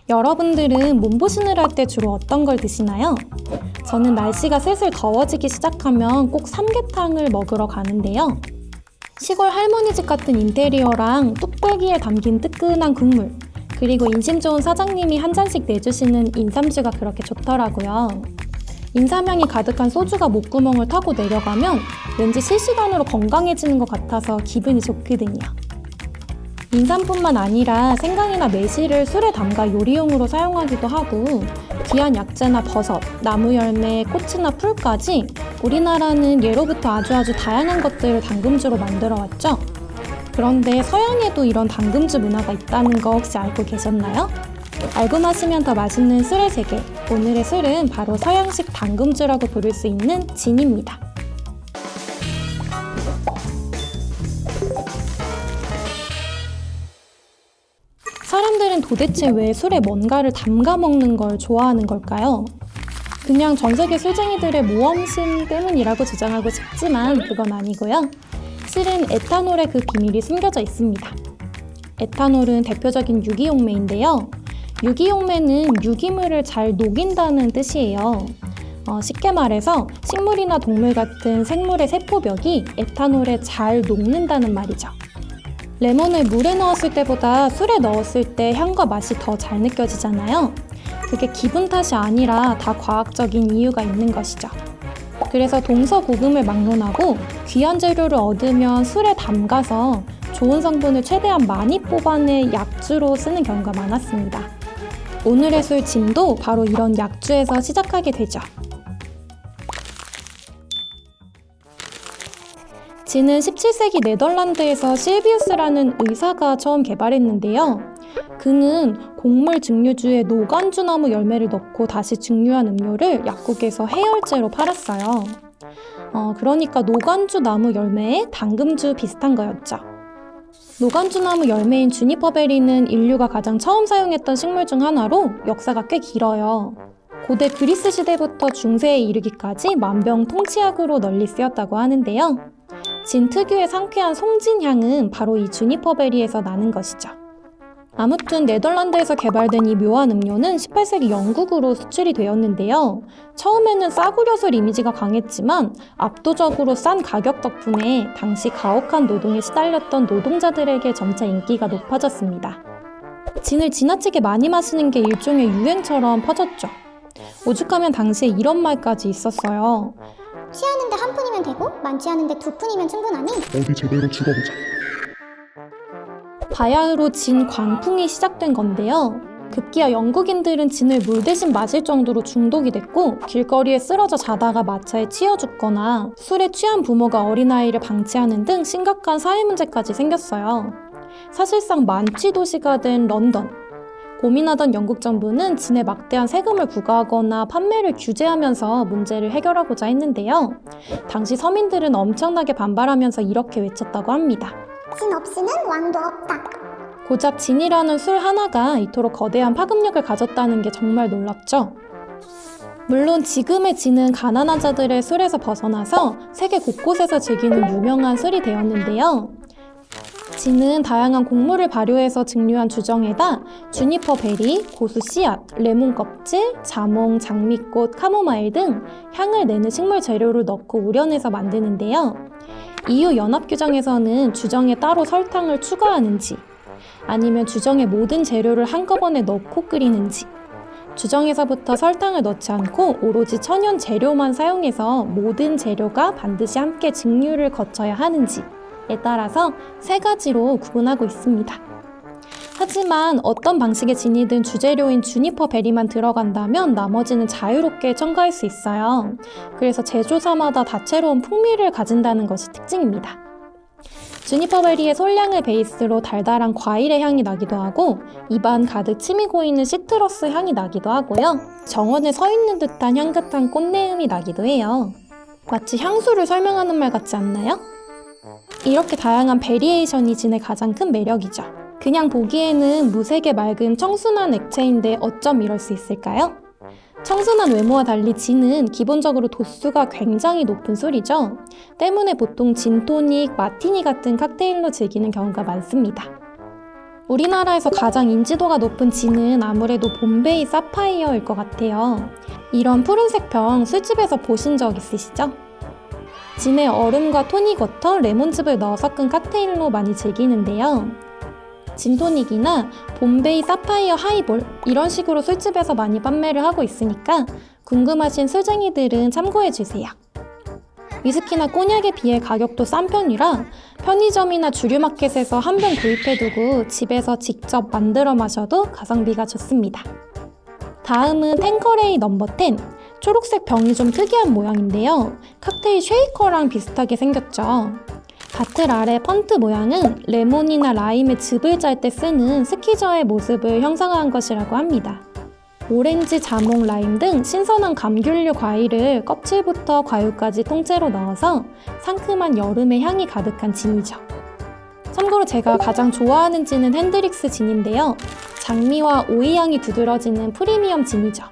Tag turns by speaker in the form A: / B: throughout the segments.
A: 여러분들은 몸보신을 할 때 주로 어떤 걸 드시나요? 저는 날씨가 슬슬 더워지기 시작하면 꼭 삼계탕을 먹으러 가는데요. 시골 할머니 집 같은 인테리어랑 뚝배기에 담긴 뜨끈한 국물, 그리고 인심 좋은 사장님이 한 잔씩 내주시는 인삼주가 그렇게 좋더라고요. 인삼향이 가득한 소주가 목구멍을 타고 내려가면 왠지 실시간으로 건강해지는 것 같아서 기분이 좋거든요. 인삼뿐만 아니라 생강이나 매실을 술에 담가 요리용으로 사용하기도 하고, 귀한 약재나 버섯, 나무열매, 꽃이나 풀까지 우리나라는 예로부터 아주 다양한 것들을 당금주로 만들어왔죠. 그런데 서양에도 이런 당금주 문화가 있다는 거 혹시 알고 계셨나요? 알고 마시면 더 맛있는 술의 세계. 오늘의 술은 바로 서양식 당금주라고 부를 수 있는 진입니다. 사람들은 도대체 왜 술에 뭔가를 담가 먹는 걸 좋아하는 걸까요? 그냥 전 세계 술쟁이들의 모험심 때문이라고 주장하고 싶지만 그건 아니고요. 실은 에탄올의 그 비밀이 숨겨져 있습니다. 에탄올은 대표적인 유기용매인데요. 유기용매는 유기물을 잘 녹인다는 뜻이에요. 쉽게 말해서 식물이나 동물 같은 생물의 세포벽이 에탄올에 잘 녹는다는 말이죠. 레몬을 물에 넣었을 때보다 술에 넣었을 때 향과 맛이 더 잘 느껴지잖아요. 그게 기분 탓이 아니라 다 과학적인 이유가 있는 것이죠. 그래서 동서고금을 막론하고 귀한 재료를 얻으면 술에 담가서 좋은 성분을 최대한 많이 뽑아내 약주로 쓰는 경우가 많았습니다. 오늘의 술 진도 바로 이런 약주에서 시작하게 되죠. 진은 17세기 네덜란드에서 실비우스라는 의사가 처음 개발했는데요. 그는 곡물 증류주에 노간주나무 열매를 넣고 다시 증류한 음료를 약국에서 해열제로 팔았어요. 그러니까 노간주나무 열매에 당금주 비슷한 거였죠. 노간주나무 열매인 주니퍼베리는 인류가 가장 처음 사용했던 식물 중 하나로 역사가 꽤 길어요. 고대 그리스 시대부터 중세에 이르기까지 만병통치약으로 널리 쓰였다고 하는데요. 진 특유의 상쾌한 송진향은 바로 이 주니퍼베리에서 나는 것이죠. 아무튼 네덜란드에서 개발된 이 묘한 음료는 18세기 영국으로 수출이 되었는데요. 처음에는 싸구려 술 이미지가 강했지만 압도적으로 싼 가격 덕분에 당시 가혹한 노동에 시달렸던 노동자들에게 점차 인기가 높아졌습니다. 진을 지나치게 많이 마시는 게 일종의 유행처럼 퍼졌죠. 오죽하면 당시에 이런 말까지 있었어요.
B: 취하는데 한 푼이면 되고 많지 않은데 두 푼이면 충분하니
C: 어디 제대로 죽어보자.
A: 바야흐로 진 광풍이 시작된 건데요. 급기야 영국인들은 진을 물 대신 마실 정도로 중독이 됐고 길거리에 쓰러져 자다가 마차에 치여 죽거나 술에 취한 부모가 어린아이를 방치하는 등 심각한 사회 문제까지 생겼어요. 사실상 만취 도시가 된 런던. 고민하던 영국 정부는 진에 막대한 세금을 부과하거나 판매를 규제하면서 문제를 해결하고자 했는데요. 당시 서민들은 엄청나게 반발하면서 이렇게 외쳤다고 합니다.
B: 진 없이는 왕도 없다.
A: 고작 진이라는 술 하나가 이토록 거대한 파급력을 가졌다는 게 정말 놀랍죠. 물론 지금의 진은 가난한 자들의 술에서 벗어나서 세계 곳곳에서 즐기는 유명한 술이 되었는데요. 진은 다양한 곡물을 발효해서 증류한 주정에다 주니퍼 베리, 고수 씨앗, 레몬 껍질, 자몽, 장미꽃, 카모마일 등 향을 내는 식물 재료를 넣고 우려내서 만드는데요. EU 연합규정에서는 주정에 따로 설탕을 추가하는지, 아니면 주정의 모든 재료를 한꺼번에 넣고 끓이는지, 주정에서부터 설탕을 넣지 않고 오로지 천연 재료만 사용해서 모든 재료가 반드시 함께 증류를 거쳐야 하는지에 따라서 세 가지로 구분하고 있습니다. 하지만 어떤 방식의 진이든 주재료인 주니퍼 베리만 들어간다면 나머지는 자유롭게 첨가할 수 있어요. 그래서 제조사마다 다채로운 풍미를 가진다는 것이 특징입니다. 주니퍼 베리의 솔향을 베이스로 달달한 과일의 향이 나기도 하고 입안 가득 침이 고이는 시트러스 향이 나기도 하고요. 정원에 서 있는 듯한 향긋한 꽃내음이 나기도 해요. 마치 향수를 설명하는 말 같지 않나요? 이렇게 다양한 베리에이션이 진의 가장 큰 매력이죠. 그냥 보기에는 무색에 맑은 청순한 액체인데 어쩜 이럴 수 있을까요? 청순한 외모와 달리 진은 기본적으로 도수가 굉장히 높은 술이죠. 때문에 보통 진토닉, 마티니 같은 칵테일로 즐기는 경우가 많습니다. 우리나라에서 가장 인지도가 높은 진은 아무래도 봄베이 사파이어일 것 같아요. 이런 푸른색 병 술집에서 보신 적 있으시죠? 진에 얼음과 토닉워터, 레몬즙을 넣어 섞은 칵테일로 많이 즐기는데요. 진토닉이나 봄베이 사파이어 하이볼 이런 식으로 술집에서 많이 판매를 하고 있으니까 궁금하신 술쟁이들은 참고해주세요. 위스키나 꼬냑에 비해 가격도 싼 편이라 편의점이나 주류마켓에서 한 병 구입해두고 집에서 직접 만들어 마셔도 가성비가 좋습니다. 다음은 탱커레이 넘버 10. 초록색 병이 좀 특이한 모양인데요. 칵테일 쉐이커랑 비슷하게 생겼죠. 바틀 아래 펀트 모양은 레몬이나 라임의 즙을 짤 때 쓰는 스키저의 모습을 형상화한 것이라고 합니다. 오렌지, 자몽, 라임 등 신선한 감귤류 과일을 껍질부터 과육까지 통째로 넣어서 상큼한 여름의 향이 가득한 진이죠. 참고로 제가 가장 좋아하는 진은 핸드릭스 진인데요. 장미와 오이 향이 두드러지는 프리미엄 진이죠.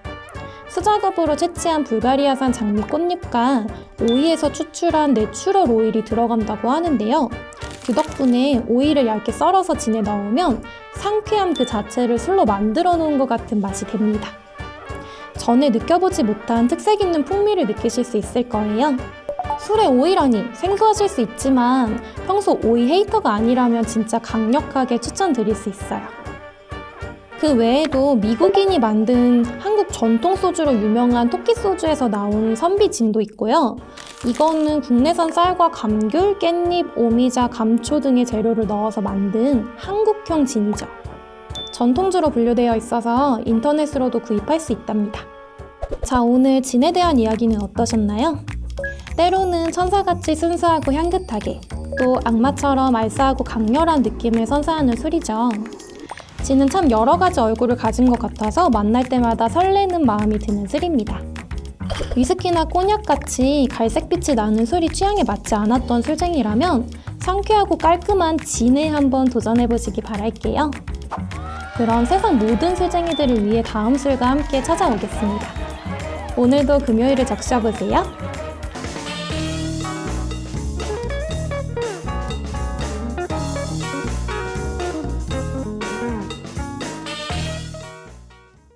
A: 수작업으로 채취한 불가리아산 장미 꽃잎과 오이에서 추출한 내추럴 오일이 들어간다고 하는데요. 그 덕분에 오이를 얇게 썰어서 진에 넣으면 상쾌함 그 자체를 술로 만들어 놓은 것 같은 맛이 됩니다. 전에 느껴보지 못한 특색 있는 풍미를 느끼실 수 있을 거예요. 술에 오이라니 생소하실 수 있지만 평소 오이 헤이터가 아니라면 진짜 강력하게 추천드릴 수 있어요. 그 외에도 미국인이 만든 한국 전통 소주로 유명한 토끼 소주에서 나온 선비진도 있고요. 이거는 국내산 쌀과 감귤, 깻잎, 오미자, 감초 등의 재료를 넣어서 만든 한국형 진이죠. 전통주로 분류되어 있어서 인터넷으로도 구입할 수 있답니다. 자, 오늘 진에 대한 이야기는 어떠셨나요? 때로는 천사같이 순수하고 향긋하게, 또 악마처럼 알싸하고 강렬한 느낌을 선사하는 술이죠. 진은 참 여러 가지 얼굴을 가진 것 같아서 만날 때마다 설레는 마음이 드는 술입니다. 위스키나 꼬냑같이 갈색빛이 나는 술이 취향에 맞지 않았던 술쟁이라면 상쾌하고 깔끔한 진에 한번 도전해보시기 바랄게요. 그럼 세상 모든 술쟁이들을 위해 다음 술과 함께 찾아오겠습니다. 오늘도 금요일을 적셔보세요.